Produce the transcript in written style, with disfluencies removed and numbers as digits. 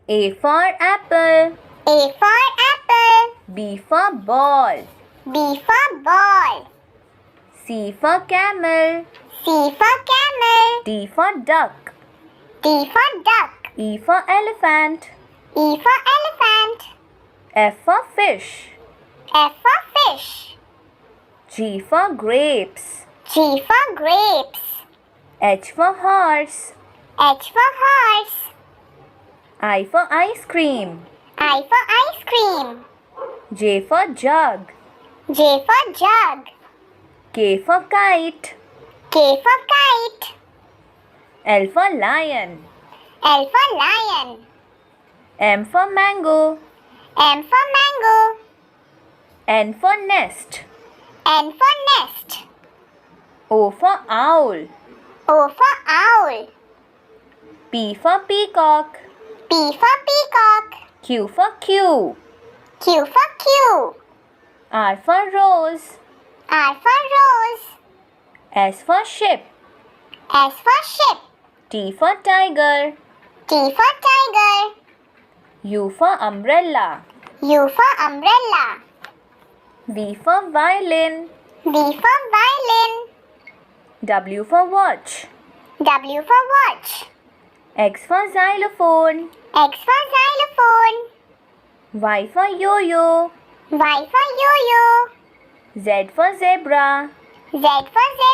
A for apple. A for apple. B for ball. B for ball. C for camel. C for camel. D for duck. D for duck. E for elephant. E for elephant. F for fish. F for fish. G for grapes. G for grapes. H for horse. H for horse. I for ice cream. I for ice cream. J for jug. J for jug. K for kite. K for kite. L for lion. L for lion. M for mango. M for mango. N for nest. N for nest. O for owl. O for owl. P for peacock. P for peacock. Q for Q. Q for Q. R for rose. R for rose. S for ship. S for ship. T for tiger. T for tiger. U for umbrella. U for umbrella. V for violin. V for violin. W for watch. W for watch. X for xylophone. X for xylophone. Y for yo-yo. Y for yo-yo. Z for zebra. Z for zebra.